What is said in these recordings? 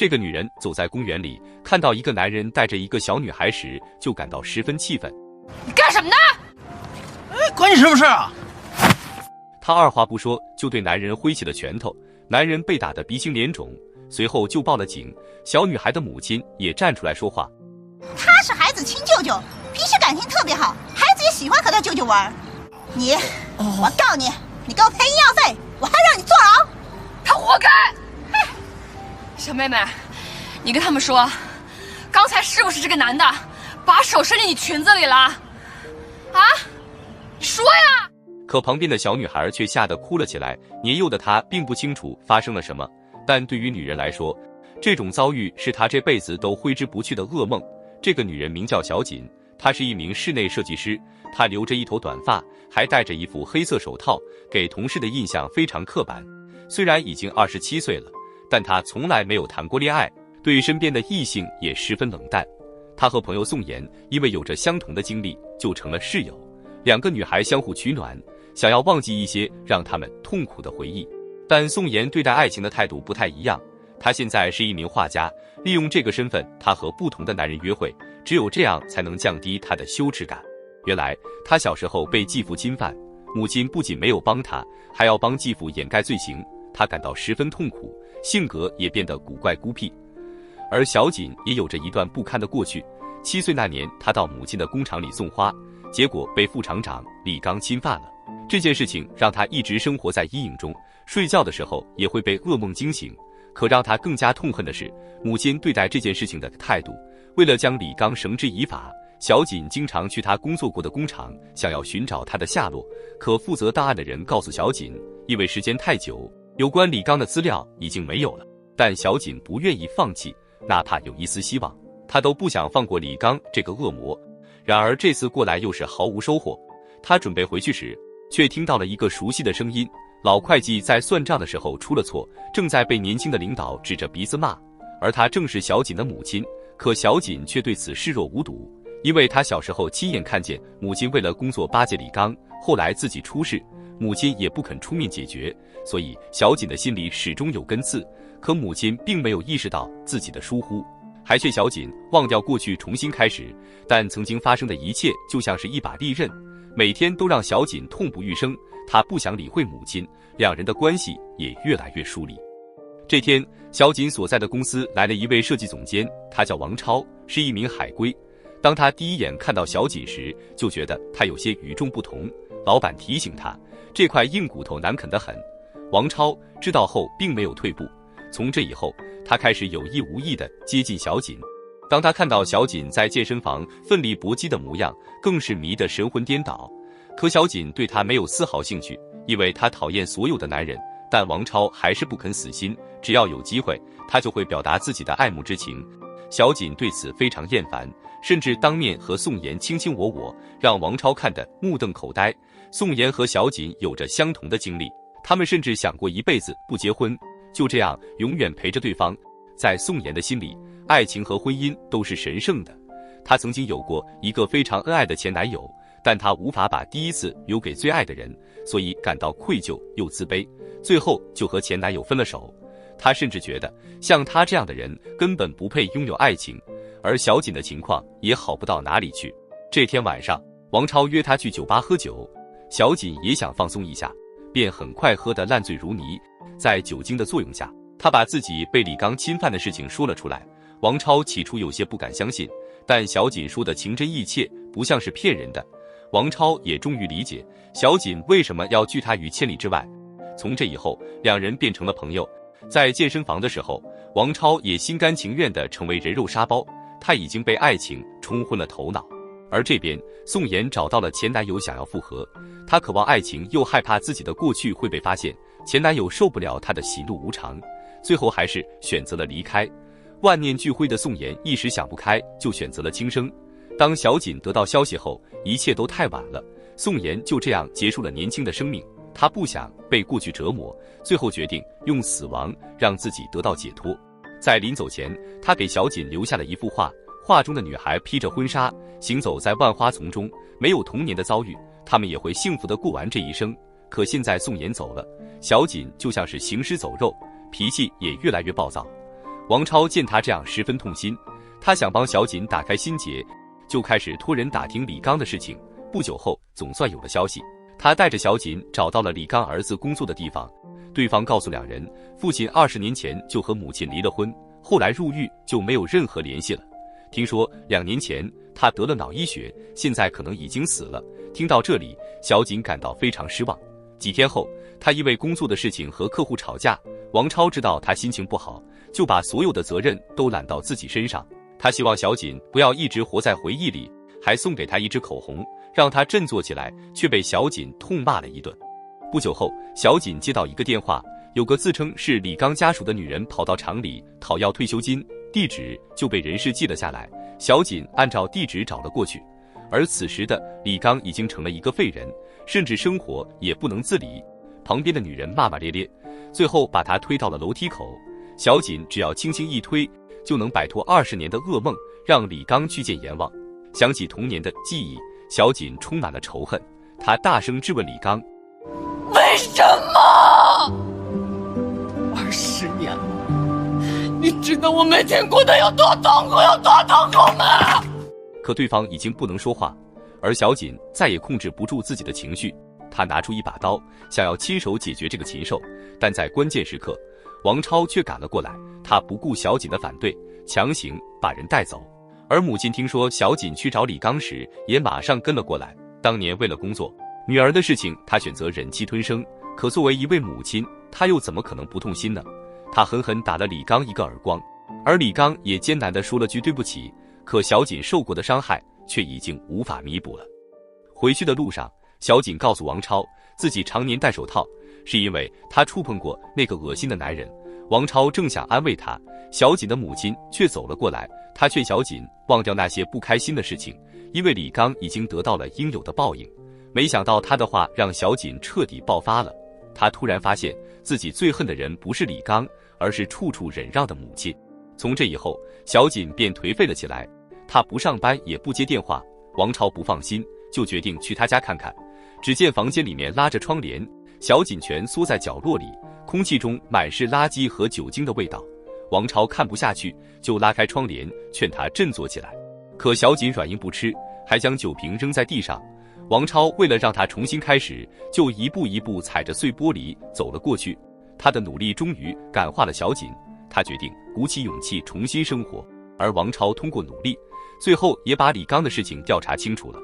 这个女人走在公园里，看到一个男人带着一个小女孩时，就感到十分气愤。你干什么呢？关你什么事啊？她二话不说就对男人挥起了拳头，男人被打得鼻青脸肿，随后就报了警。小女孩的母亲也站出来说话。他是孩子亲舅舅，平时感情特别好，孩子也喜欢和他舅舅玩。我告你，你给我赔医药费，我还让你坐牢。他活该！小妹妹，你跟他们说，刚才是不是这个男的把手伸进你裙子里了？啊？你说呀！可旁边的小女孩却吓得哭了起来。年幼的她并不清楚发生了什么，但对于女人来说，这种遭遇是她这辈子都挥之不去的噩梦。这个女人名叫小锦，她是一名室内设计师，她留着一头短发，还戴着一副黑色手套，给同事的印象非常刻板。虽然已经27岁了，但她从来没有谈过恋爱，对身边的异性也十分冷淡。她和朋友宋妍因为有着相同的经历，就成了室友。两个女孩相互取暖，想要忘记一些让她们痛苦的回忆。但宋妍对待爱情的态度不太一样，她现在是一名画家，利用这个身份，她和不同的男人约会，只有这样才能降低她的羞耻感。原来她小时候被继父侵犯，母亲不仅没有帮她，还要帮继父掩盖罪行，她感到十分痛苦，性格也变得古怪孤僻。而小锦也有着一段不堪的过去。7岁那年，她到母亲的工厂里送花，结果被副厂长李刚侵犯了。这件事情让她一直生活在阴影中，睡觉的时候也会被噩梦惊醒。可让她更加痛恨的是母亲对待这件事情的态度。为了将李刚绳之以法，小锦经常去她工作过的工厂，想要寻找他的下落。可负责档案的人告诉小锦，因为时间太久，有关李刚的资料已经没有了。但小锦不愿意放弃，哪怕有一丝希望，她都不想放过李刚这个恶魔。然而这次过来又是毫无收获。她准备回去时，却听到了一个熟悉的声音。老会计在算账的时候出了错，正在被年轻的领导指着鼻子骂，而他正是小锦的母亲。可小锦却对此视若无睹，因为他小时候亲眼看见母亲为了工作巴结李刚，后来自己出事，母亲也不肯出面解决，所以小锦的心里始终有根刺。可母亲并没有意识到自己的疏忽，还劝小锦忘掉过去，重新开始。但曾经发生的一切就像是一把利刃，每天都让小锦痛不欲生。他不想理会母亲，两人的关系也越来越疏离。这天，小锦所在的公司来了一位设计总监，他叫王超，是一名海归。当他第一眼看到小锦时，就觉得他有些与众不同。老板提醒他，这块硬骨头难啃得很。王超知道后并没有退步，从这以后，他开始有意无意地接近小锦。当他看到小锦在健身房奋力搏击的模样，更是迷得神魂颠倒。可小锦对他没有丝毫兴趣，因为他讨厌所有的男人。但王超还是不肯死心，只要有机会，他就会表达自己的爱慕之情。小锦对此非常厌烦，甚至当面和宋妍卿卿我我，让王超看得目瞪口呆。宋妍和小锦有着相同的经历，他们甚至想过一辈子不结婚，就这样永远陪着对方。在宋妍的心里，爱情和婚姻都是神圣的。她曾经有过一个非常恩爱的前男友，但她无法把第一次留给最爱的人，所以感到愧疚又自卑，最后就和前男友分了手。她甚至觉得像她这样的人根本不配拥有爱情，而小锦的情况也好不到哪里去。这天晚上，王超约她去酒吧喝酒，小锦也想放松一下，便很快喝得烂醉如泥。在酒精的作用下，她把自己被李刚侵犯的事情说了出来。王超起初有些不敢相信，但小锦说的情真意切，不像是骗人的。王超也终于理解小锦为什么要拒他于千里之外。从这以后，两人变成了朋友。在健身房的时候，王超也心甘情愿地成为人肉沙包，他已经被爱情冲昏了头脑。而这边，宋妍找到了前男友，想要复合。她渴望爱情，又害怕自己的过去会被发现，前男友受不了她的喜怒无常，最后还是选择了离开。万念俱灰的宋妍一时想不开，就选择了轻生。当小锦得到消息后，一切都太晚了，宋妍就这样结束了年轻的生命。她不想被过去折磨，最后决定用死亡让自己得到解脱。在临走前，她给小锦留下了一幅画，画中的女孩披着婚纱，行走在万花丛中，没有童年的遭遇，他们也会幸福地过完这一生。可现在宋妍走了，小锦就像是行尸走肉，脾气也越来越暴躁。王超见他这样十分痛心，他想帮小锦打开心结，就开始托人打听李刚的事情。不久后，总算有了消息，他带着小锦找到了李刚儿子工作的地方。对方告诉两人，父亲20年前就和母亲离了婚，后来入狱就没有任何联系了。听说2年前他得了脑溢血，现在可能已经死了。听到这里，小锦感到非常失望。几天后，他因为工作的事情和客户吵架，王超知道他心情不好，就把所有的责任都揽到自己身上。他希望小锦不要一直活在回忆里，还送给他一支口红，让他振作起来，却被小锦痛骂了一顿。不久后，小锦接到一个电话，有个自称是李刚家属的女人跑到厂里讨要退休金，地址就被人事记了下来。小锦按照地址找了过去，而此时的李刚已经成了一个废人，甚至生活也不能自理。旁边的女人骂骂咧咧，最后把他推到了楼梯口。小锦只要轻轻一推，就能摆脱20年的噩梦，让李刚去见阎王。想起童年的记忆，小锦充满了仇恨。他大声质问李刚：为什么？20年了，你知道我每天过得有多痛苦，有多痛苦吗？可对方已经不能说话，而小锦再也控制不住自己的情绪。他拿出一把刀，想要亲手解决这个禽兽，但在关键时刻，王超却赶了过来。他不顾小锦的反对，强行把人带走。而母亲听说小锦去找李刚时，也马上跟了过来。当年为了工作，女儿的事情，她选择忍气吞声。可作为一位母亲，她又怎么可能不痛心呢？她狠狠打了李刚一个耳光，而李刚也艰难地说了句对不起。可小锦受过的伤害却已经无法弥补了。回去的路上，小锦告诉王超，自己常年戴手套，是因为他触碰过那个恶心的男人。王超正想安慰他，小锦的母亲却走了过来。他劝小锦忘掉那些不开心的事情，因为李刚已经得到了应有的报应。没想到他的话让小锦彻底爆发了。他突然发现自己最恨的人不是李刚，而是处处忍让的母亲。从这以后，小锦便颓废了起来。他不上班也不接电话。王超不放心，就决定去他家看看。只见房间里面拉着窗帘，小锦蜷缩在角落里，空气中满是垃圾和酒精的味道。王超看不下去，就拉开窗帘，劝他振作起来。可小锦软硬不吃，还将酒瓶扔在地上。王超为了让他重新开始，就一步一步踩着碎玻璃走了过去。他的努力终于感化了小锦，他决定鼓起勇气重新生活。而王超通过努力，最后也把李刚的事情调查清楚了。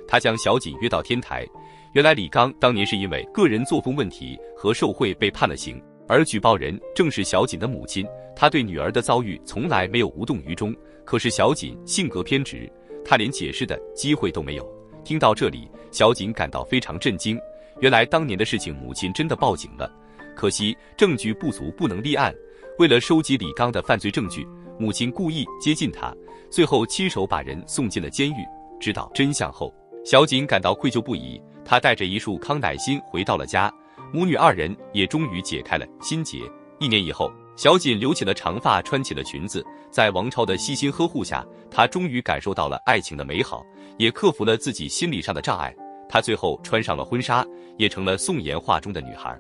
他将小锦约到天台，原来李刚当年是因为个人作风问题和受贿被判了刑，而举报人正是小锦的母亲。他对女儿的遭遇从来没有无动于衷，可是小锦性格偏执，他连解释的机会都没有。听到这里，小锦感到非常震惊。原来当年的事情母亲真的报警了，可惜证据不足，不能立案。为了收集李刚的犯罪证据，母亲故意接近他，最后亲手把人送进了监狱。知道真相后，小锦感到愧疚不已。他带着一束康乃馨回到了家，母女2人也终于解开了心结。1年以后，小锦留起了长发，穿起了裙子，在王超的细心呵护下，她终于感受到了爱情的美好，也克服了自己心理上的障碍。她最后穿上了婚纱，也成了宋妍画中的女孩。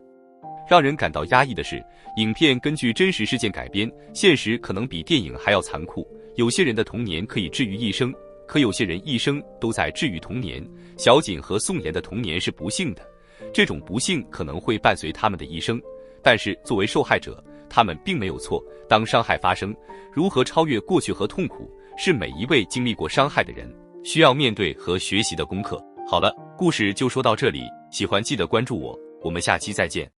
让人感到压抑的是，影片根据真实事件改编，现实可能比电影还要残酷。有些人的童年可以治愈一生，可有些人一生都在治愈童年。小锦和宋妍的童年是不幸的，这种不幸可能会伴随他们的一生。但是作为受害者，他们并没有错。当伤害发生，如何超越过去和痛苦，是每一位经历过伤害的人需要面对和学习的功课。好了，故事就说到这里，喜欢记得关注我，我们下期再见。